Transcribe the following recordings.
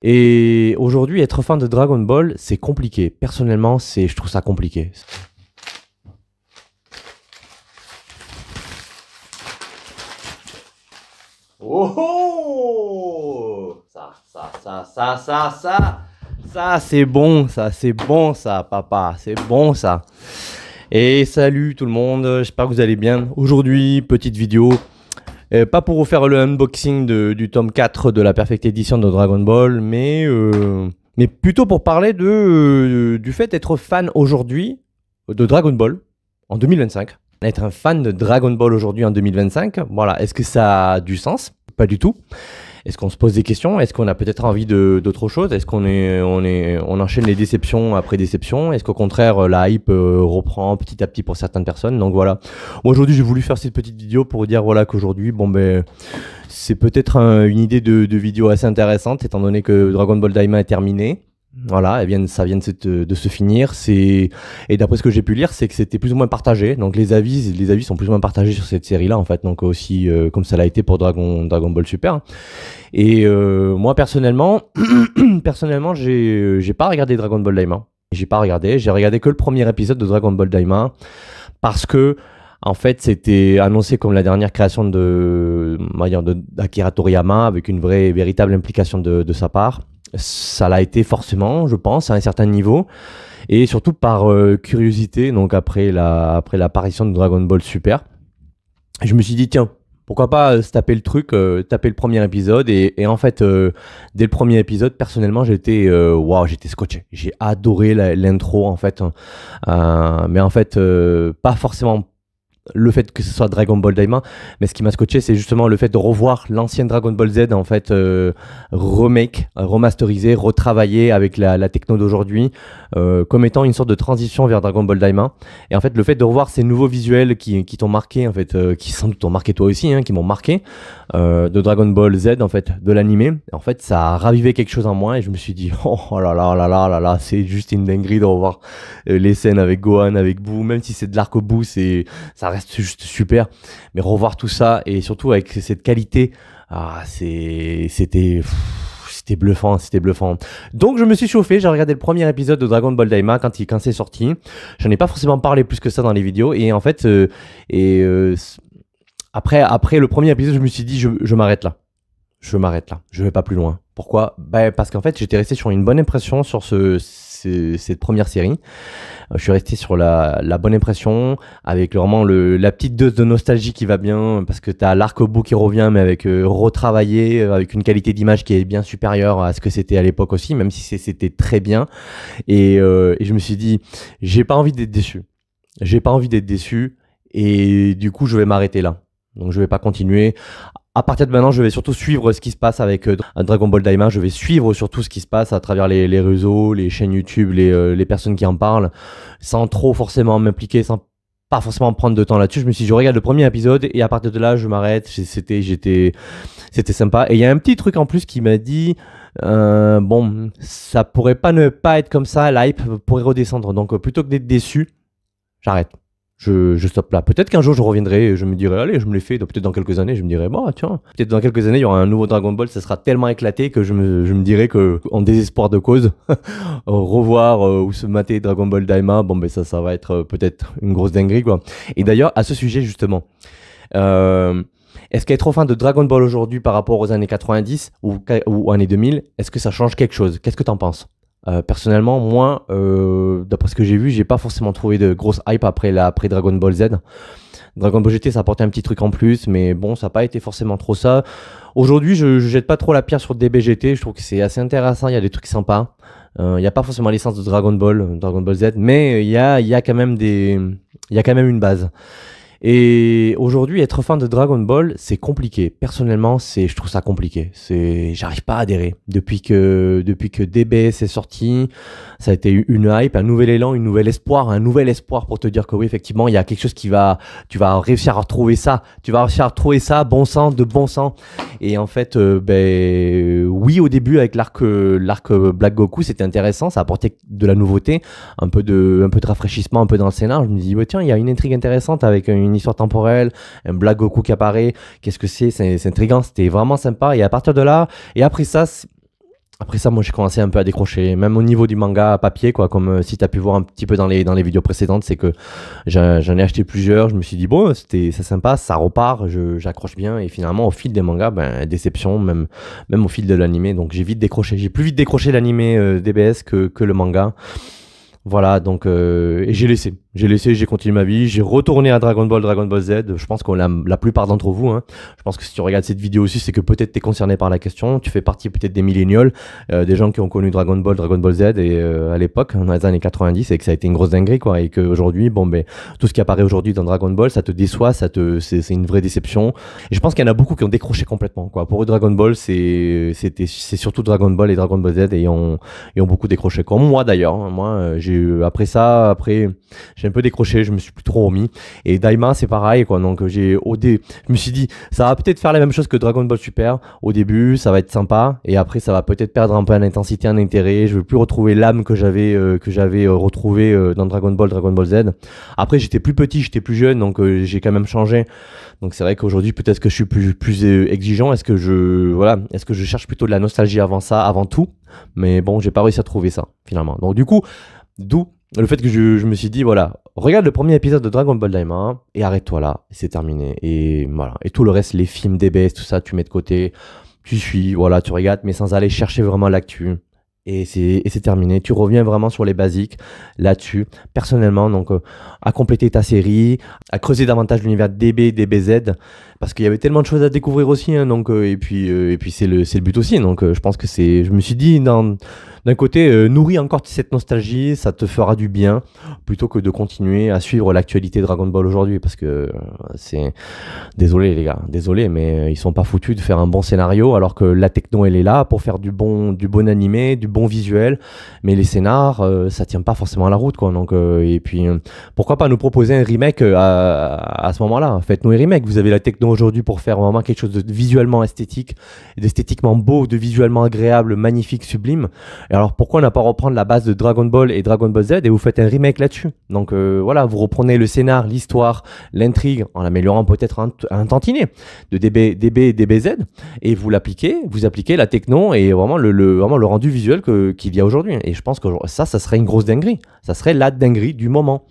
Et aujourd'hui, être fan de Dragon Ball, c'est compliqué. Personnellement, je trouve ça compliqué. Oh oh! Ça, c'est bon, ça, papa, c'est bon, ça. Et salut tout le monde, j'espère que vous allez bien. Aujourd'hui, petite vidéo, pas pour vous faire le unboxing du tome 4 de la Perfect Edition de Dragon Ball, mais plutôt pour parler du fait d'être fan aujourd'hui de Dragon Ball en 2025. Être un fan de Dragon Ball aujourd'hui en 2025, voilà, est-ce que ça a du sens? Pas du tout. Est-ce qu'on se pose des questions? Est-ce qu'on a peut-être envie d'autre chose? Est-ce on enchaîne les déceptions après déceptions? Est-ce qu'au contraire, la hype reprend petit à petit pour certaines personnes? Donc voilà. Moi aujourd'hui, j'ai voulu faire cette petite vidéo pour dire voilà qu'aujourd'hui, bon ben, c'est peut-être une idée de vidéo assez intéressante étant donné que Dragon Ball Daima est terminé. Voilà, ça vient de se finir. Et d'après ce que j'ai pu lire, c'est que c'était plus ou moins partagé. Donc les avis sont plus ou moins partagés sur cette série-là, en fait. Donc aussi, comme ça l'a été pour Dragon Ball Super. Et moi, personnellement, j'ai pas regardé Dragon Ball Daima. J'ai regardé que le premier épisode de Dragon Ball Daima. Parce que, en fait, c'était annoncé comme la dernière création d'Akira Toriyama, avec une véritable implication de sa part. Ça l'a été forcément, je pense, à un certain niveau, et surtout par curiosité. Donc après l'apparition de Dragon Ball Super, je me suis dit tiens, pourquoi pas se taper le truc, taper le premier épisode, et en fait dès le premier épisode, personnellement j'étais scotché. J'ai adoré l'intro en fait, mais en fait pas forcément le fait que ce soit Dragon Ball Daima, mais ce qui m'a scotché, c'est justement le fait de revoir l'ancienne Dragon Ball Z, en fait, remasterisé, retravaillé avec la techno d'aujourd'hui, comme étant une sorte de transition vers Dragon Ball Daima. Et en fait, le fait de revoir ces nouveaux visuels qui t'ont marqué, en fait, qui sans doute t'ont marqué toi aussi, hein, qui m'ont marqué, de Dragon Ball Z, en fait, de l'animé. En fait, ça a ravivé quelque chose en moi, et je me suis dit, oh là là là là là là, c'est juste une dinguerie de revoir les scènes avec Gohan, avec Boo, même si c'est de l'arc Boo, ça reste juste super, mais revoir tout ça et surtout avec cette qualité, c'était bluffant, Donc je me suis chauffé, j'ai regardé le premier épisode de Dragon Ball Daima quand c'est sorti. J'en ai pas forcément parlé plus que ça dans les vidéos, et en fait après le premier épisode, je me suis dit je m'arrête là, je vais pas plus loin. Pourquoi? Parce qu'en fait j'étais resté sur une bonne impression sur cette première série. Je suis resté sur la bonne impression, avec vraiment la petite dose de nostalgie qui va bien, parce que tu as l'arc Boo qui revient, mais avec retravaillé, avec une qualité d'image qui est bien supérieure à ce que c'était à l'époque aussi, même si c'était très bien. Et je me suis dit, j'ai pas envie d'être déçu, et du coup je vais m'arrêter là. Donc je vais pas continuer. À partir de maintenant, je vais surtout suivre ce qui se passe avec Dragon Ball Daima. Je vais suivre surtout ce qui se passe à travers les réseaux, les chaînes YouTube, les personnes qui en parlent, sans trop forcément m'impliquer, sans pas forcément prendre de temps là-dessus. Je me suis dit, je regarde le premier épisode et à partir de là, je m'arrête. C'était sympa. Et il y a un petit truc en plus qui m'a dit, bon, ça pourrait pas ne pas être comme ça, l'hype pourrait redescendre. Donc plutôt que d'être déçu, j'arrête. Je stoppe là. Peut-être qu'un jour je reviendrai et je me dirai, allez, je me l'ai fait. Peut-être dans quelques années, je me dirai, bon, tiens, peut-être dans quelques années, il y aura un nouveau Dragon Ball, ça sera tellement éclaté que je me dirai que, en désespoir de cause, revoir ou se mater Dragon Ball Daima, bon, ben ça va être peut-être une grosse dinguerie, quoi. Et d'ailleurs, à ce sujet, justement, est-ce qu'être trop fan de Dragon Ball aujourd'hui par rapport aux années 90 ou années 2000, est-ce que ça change quelque chose? Qu'est-ce que t'en penses? Personnellement, moi, d'après ce que j'ai vu, j'ai pas forcément trouvé de grosse hype après Dragon Ball Z. Dragon Ball GT, ça apportait un petit truc en plus, mais bon, ça n'a pas été forcément trop ça. Aujourd'hui, je jette pas trop la pierre sur DBGT, je trouve que c'est assez intéressant, il y a des trucs sympas. Il n'y a pas forcément l'essence de Dragon Ball Z, mais il y a quand même une base. Et aujourd'hui, être fan de Dragon Ball, c'est compliqué. Personnellement, je trouve ça compliqué. J'arrive pas à adhérer. Depuis que DBS est sorti, ça a été une hype, un nouvel élan, un nouvel espoir pour te dire que oui, effectivement, il y a quelque chose tu vas réussir à retrouver ça. Tu vas réussir à retrouver ça, bon sang. Et en fait, oui, au début, avec l'arc Black Goku, c'était intéressant. Ça apportait de la nouveauté, un peu de rafraîchissement, un peu dans le scénar. Je me dis, ouais, tiens, il y a une intrigue intéressante avec une histoire temporelle, un Black Goku qui apparaît. Qu'est-ce que c'est intriguant, c'était vraiment sympa. Et à partir de là, et après ça, Après ça, moi j'ai commencé un peu à décrocher, même au niveau du manga à papier, quoi, comme si tu as pu voir un petit peu dans les vidéos précédentes, c'est que j'en ai acheté plusieurs, je me suis dit, bon, c'est sympa, ça repart, j'accroche bien, et finalement, au fil des mangas, ben, déception, même au fil de l'animé, donc j'ai vite décroché, j'ai plus vite décroché l'animé DBS que le manga. Voilà, donc et j'ai continué ma vie, j'ai retourné à Dragon Ball Z. Je pense que la plupart d'entre vous, hein, je pense que si tu regardes cette vidéo aussi, c'est que peut-être tu es concerné par la question, tu fais partie peut-être des millénials, des gens qui ont connu Dragon Ball Z et à l'époque, dans les années 90, et que ça a été une grosse dinguerie, quoi, et qu'aujourd'hui, bon, ben, tout ce qui apparaît aujourd'hui dans Dragon Ball, ça te déçoit, c'est une vraie déception. Et je pense qu'il y en a beaucoup qui ont décroché complètement, quoi. Pour eux, Dragon Ball, c'est surtout Dragon Ball et Dragon Ball Z et ont beaucoup décroché, comme moi d'ailleurs. Hein. Moi, après j'ai un peu décroché, je me suis plus trop remis. Et Daima, c'est pareil, quoi. Donc, je me suis dit, ça va peut-être faire la même chose que Dragon Ball Super. Au début, ça va être sympa. Et après, ça va peut-être perdre un peu en intensité, en intérêt. Je veux plus retrouver l'âme que j'avais retrouvée dans Dragon Ball Z. Après, j'étais plus petit, j'étais plus jeune, donc j'ai quand même changé. Donc, c'est vrai qu'aujourd'hui, peut-être que je suis plus exigeant. Est-ce que je cherche plutôt de la nostalgie avant tout? Mais bon, j'ai pas réussi à trouver ça, finalement. Donc, du coup, d'où le fait que je me suis dit, voilà, regarde le premier épisode de Dragon Ball Daima et arrête-toi là, c'est terminé. Et voilà. Et tout le reste, les films DBS, tout ça, tu mets de côté, tu suis, voilà, tu regardes, mais sans aller chercher vraiment l'actu. Et c'est terminé. Tu reviens vraiment sur les basiques là-dessus, personnellement. Donc, à compléter ta série, à creuser davantage l'univers DBZ, parce qu'il y avait tellement de choses à découvrir aussi. Hein, donc, et puis c'est le but aussi. Donc, je pense que je me suis dit, d'un côté, nourris encore cette nostalgie, ça te fera du bien, plutôt que de continuer à suivre l'actualité Dragon Ball aujourd'hui, parce que c'est... Désolé les gars, désolé, mais ils sont pas foutus de faire un bon scénario, alors que la techno, elle est là pour faire du bon animé, du bon visuel, mais les scénars, ça tient pas forcément la route, quoi. Donc, et puis, pourquoi pas nous proposer un remake à ce moment-là? Faites-nous un remake, vous avez la techno aujourd'hui pour faire vraiment quelque chose de visuellement esthétique, d'esthétiquement beau, de visuellement agréable, magnifique, sublime. Et alors pourquoi ne pas reprendre la base de Dragon Ball et Dragon Ball Z et vous faites un remake là-dessus? Donc voilà, vous reprenez le scénar, l'histoire, l'intrigue, en l'améliorant peut-être un tantinet de DB et DBZ, et vous appliquez la techno et vraiment le rendu visuel qu'il y a aujourd'hui. Et je pense que ça serait une grosse dinguerie. Ça serait la dinguerie du moment.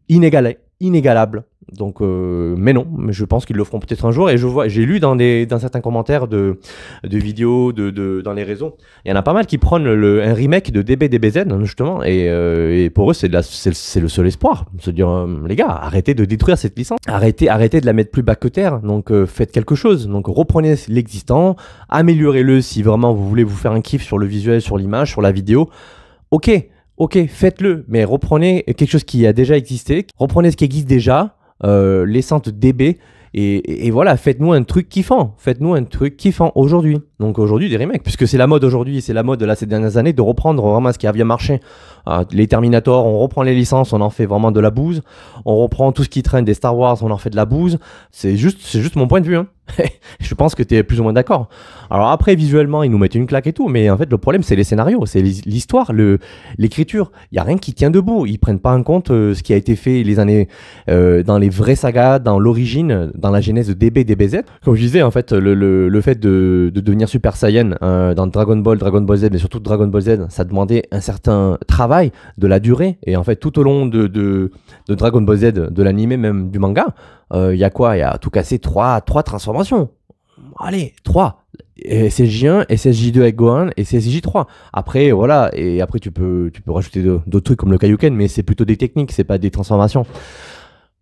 Inégalable. Donc, mais non, je pense qu'ils le feront peut-être un jour. Et j'ai lu dans certains commentaires de vidéos, dans les réseaux, il y en a pas mal qui prennent un remake de DBZ justement. Et pour eux, c'est le seul espoir. Se dire, les gars, arrêtez de détruire cette licence. Arrêtez de la mettre plus bas que terre. Donc, faites quelque chose. Donc, reprenez l'existant, améliorez-le si vraiment vous voulez vous faire un kiff sur le visuel, sur l'image, sur la vidéo. Ok, faites-le, mais reprenez quelque chose qui a déjà existé, reprenez ce qui existe déjà, laissant DB, et voilà, faites-nous un truc kiffant aujourd'hui. Donc aujourd'hui, des remakes, puisque c'est la mode aujourd'hui, c'est la mode là ces dernières années de reprendre vraiment ce qui a bien marché. Les Terminator, on reprend les licences, on en fait vraiment de la bouse. On reprend tout ce qui traîne des Star Wars, on en fait de la bouse. C'est juste mon point de vue. Hein. Je pense que tu es plus ou moins d'accord. Alors après, visuellement, ils nous mettent une claque et tout, mais en fait, le problème, c'est les scénarios, c'est l'histoire, l'écriture. Il n'y a rien qui tient debout. Ils prennent pas en compte ce qui a été fait les années dans les vraies sagas, dans l'origine, dans la genèse de DBZ. Comme je disais, en fait, le fait de devenir Super Saiyan dans Dragon Ball Z, mais surtout Dragon Ball Z, ça demandait un certain travail, de la durée. Et en fait, tout au long de Dragon Ball Z, de l'animé, même du manga, il y a quoi? Il y a tout cassé 3 transformations. Allez, 3. SSJ1, SSJ2 avec Gohan et SSJ3. Après, voilà. Et après, tu peux rajouter d'autres trucs comme le Kaioken, mais c'est plutôt des techniques, c'est pas des transformations.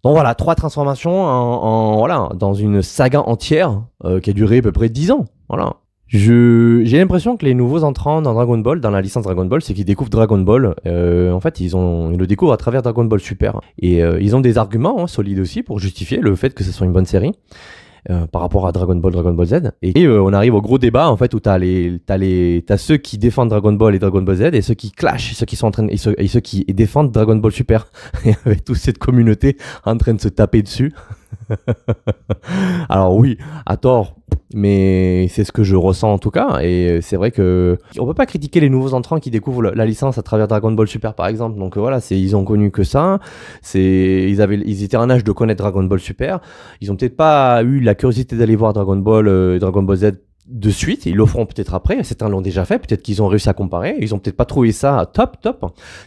Donc voilà, 3 transformations voilà, dans une saga entière qui a duré à peu près 10 ans. Voilà. J'ai l'impression que les nouveaux entrants dans Dragon Ball, dans la licence Dragon Ball, c'est qu'ils découvrent Dragon Ball. En fait, ils le découvrent à travers Dragon Ball Super. Et ils ont des arguments solides aussi pour justifier le fait que ce soit une bonne série par rapport à Dragon Ball Z. Et on arrive au gros débat en fait où t'as ceux qui défendent Dragon Ball et Dragon Ball Z et ceux qui clashent, ceux qui sont en train et ceux qui défendent Dragon Ball Super. Et avec toute cette communauté en train de se taper dessus. Alors oui, à tort, mais c'est ce que je ressens en tout cas, et c'est vrai que on peut pas critiquer les nouveaux entrants qui découvrent la licence à travers Dragon Ball Super par exemple. Donc voilà, ils ont connu que ça, ils étaient en âge de connaître Dragon Ball Super, ils ont peut-être pas eu la curiosité d'aller voir Dragon Ball Z de suite, ils le feront peut-être après, certains l'ont déjà fait, peut-être qu'ils ont réussi à comparer, ils ont peut-être pas trouvé ça top.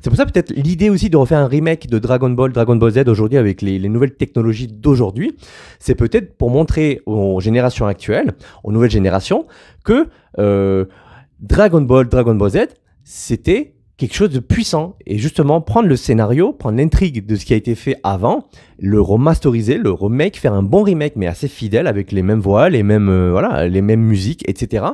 C'est pour ça peut-être l'idée aussi de refaire un remake de Dragon Ball Z aujourd'hui avec les nouvelles technologies d'aujourd'hui, c'est peut-être pour montrer aux générations actuelles, aux nouvelles générations, que Dragon Ball Z, c'était quelque chose de puissant. Et justement, prendre le scénario, prendre l'intrigue de ce qui a été fait avant, le remasteriser, le remake, faire un bon remake, mais assez fidèle, avec les mêmes voix, les mêmes musiques, etc.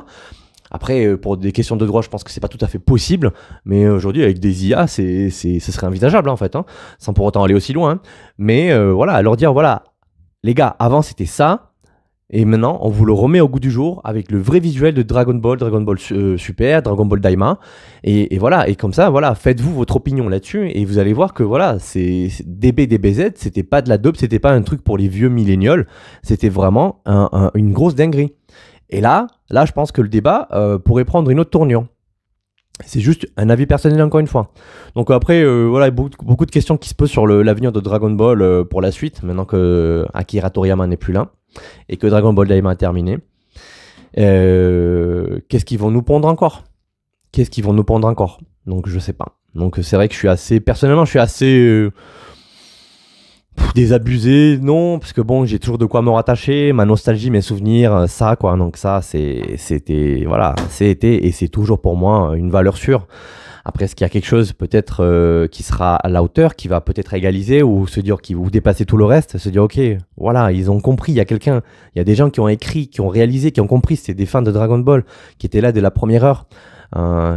Après, pour des questions de droit, je pense que c'est pas tout à fait possible, mais aujourd'hui, avec des IA, ce serait envisageable, en fait, hein, sans pour autant aller aussi loin. Mais voilà, leur dire, voilà, les gars, avant, c'était ça. Et maintenant, on vous le remet au goût du jour avec le vrai visuel de Dragon Ball Super, Dragon Ball Daima. Et voilà, et comme ça, voilà, faites-vous votre opinion là-dessus. Et vous allez voir que voilà, DBZ, c'était pas de la dope, c'était pas un truc pour les vieux millénials. C'était vraiment une grosse dinguerie. Et là, je pense que le débat pourrait prendre une autre tournure. C'est juste un avis personnel encore une fois. Donc après, voilà, beaucoup de questions qui se posent sur l'avenir de Dragon Ball pour la suite, maintenant que Akira Toriyama n'est plus là et que Dragon Ball Daima a terminé. Qu'est-ce qu'ils vont nous pondre encore? Donc je sais pas. Donc c'est vrai que personnellement, je suis assez désabusé, non, parce que bon, j'ai toujours de quoi me rattacher, ma nostalgie, mes souvenirs, ça quoi. Donc ça, c'était et c'est toujours pour moi une valeur sûre. Après, est-ce qu'il y a quelque chose peut-être qui sera à la hauteur, qui va peut-être égaliser ou se dire ou dépasser tout le reste, se dire ok, voilà, ils ont compris, il y a des gens qui ont écrit, qui ont réalisé, qui ont compris, c'était des fans de Dragon Ball qui étaient là dès la première heure.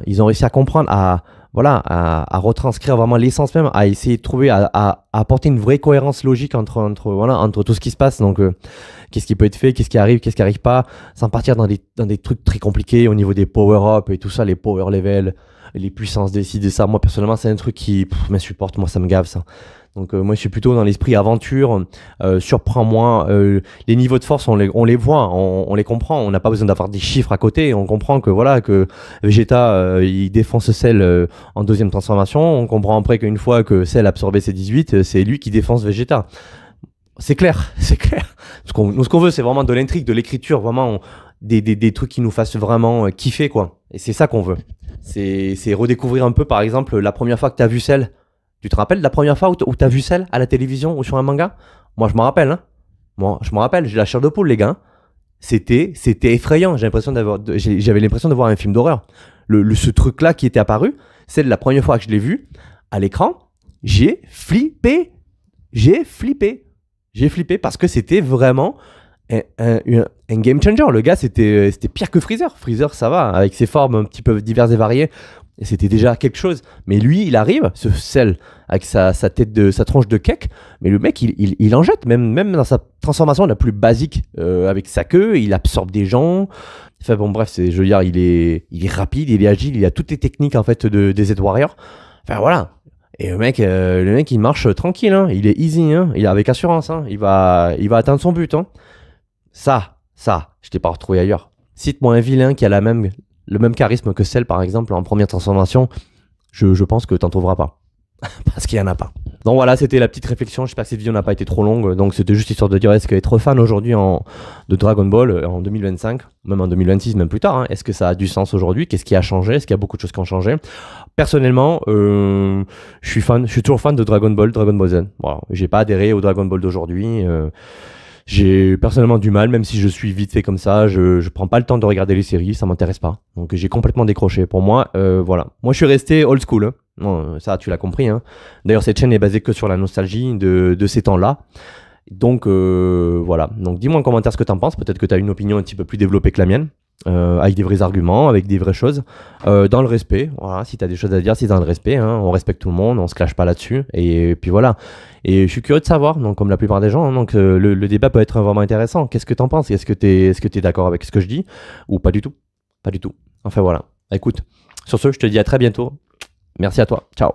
Ils ont réussi à comprendre, à retranscrire vraiment l'essence même, à essayer de trouver, à apporter une vraie cohérence logique entre tout ce qui se passe. Donc, qu'est-ce qui peut être fait, qu'est-ce qui arrive pas, sans partir dans des trucs très compliqués au niveau des power-up et tout ça, les power level, les puissances des ci, de ça. Moi, personnellement, c'est un truc qui m'insupporte, moi, ça me gave, ça. Donc, moi, je suis plutôt dans l'esprit aventure, surprends-moi. Les niveaux de force, on les voit, on les comprend. On n'a pas besoin d'avoir des chiffres à côté. On comprend que, voilà, que Vegeta, il défonce Cell en deuxième transformation. On comprend après qu'une fois que Cell a absorbé ses 18, c'est lui qui défonce Vegeta. C'est clair. Ce qu'on veut, c'est vraiment de l'intrigue, de l'écriture, vraiment des trucs qui nous fassent vraiment kiffer, quoi. Et c'est ça qu'on veut. C'est redécouvrir un peu, par exemple, la première fois que tu as vu Cell. Tu te rappelles de la première fois où tu as vu Cell à la télévision ou sur un manga? Moi, je m'en rappelle. Hein. J'ai la chair de poule, les gars. C'était effrayant. J'avais l'impression de voir un film d'horreur. Ce truc-là qui était apparu, c'est la première fois que je l'ai vu à l'écran. J'ai flippé parce que c'était vraiment un game changer. Le gars, c'était pire que Freezer. Freezer, ça va, avec ses formes un petit peu diverses et variées. C'était déjà quelque chose. Mais lui, il arrive, ce Cell, avec sa tronche de cake. Mais le mec, il en jette, même dans sa transformation la plus basique, avec sa queue, il absorbe des gens. Enfin bon, bref, je veux dire, il est rapide, il est agile, il a toutes les techniques en fait des Z-Warriors. Enfin voilà. Et le mec, il marche tranquille, hein. Il est easy, hein. Il est avec assurance, hein. Il va atteindre son but, hein. Ça, je t'ai pas retrouvé ailleurs. Cite-moi un vilain qui a le même charisme que Cell, par exemple, en première transformation. Je pense que t'en trouveras pas. Parce qu'il y en a pas. Donc voilà, c'était la petite réflexion. J'espère que cette vidéo n'a pas été trop longue. Donc c'était juste histoire de dire, est-ce qu'être fan aujourd'hui de Dragon Ball en 2025, même en 2026, même plus tard, hein, est-ce que ça a du sens aujourd'hui? Qu'est-ce qui a changé? Est-ce qu'il y a beaucoup de choses qui ont changé? Personnellement, je suis toujours fan de Dragon Ball Z. Voilà, j'ai pas adhéré au Dragon Ball d'aujourd'hui. J'ai personnellement du mal, même si je suis vite fait comme ça, je prends pas le temps de regarder les séries, ça m'intéresse pas. Donc j'ai complètement décroché. Pour moi, voilà. Moi je suis resté old school. Hein. Bon, ça tu l'as compris. Hein. D'ailleurs cette chaîne est basée que sur la nostalgie de ces temps-là. Donc voilà. Donc dis-moi en commentaire ce que t'en penses. Peut-être que t'as une opinion un petit peu plus développée que la mienne. Avec des vrais arguments, avec des vraies choses, dans le respect. Voilà, si tu as des choses à dire, c'est dans le respect. Hein, on respecte tout le monde, on se clash pas là-dessus. Et puis voilà. Et je suis curieux de savoir, donc comme la plupart des gens, hein, donc le débat peut être vraiment intéressant. Qu'est-ce que t'en penses? Est-ce que t'es d'accord avec ce que je dis ou pas du tout? Pas du tout. Enfin voilà. Écoute, sur ce, je te dis à très bientôt. Merci à toi. Ciao.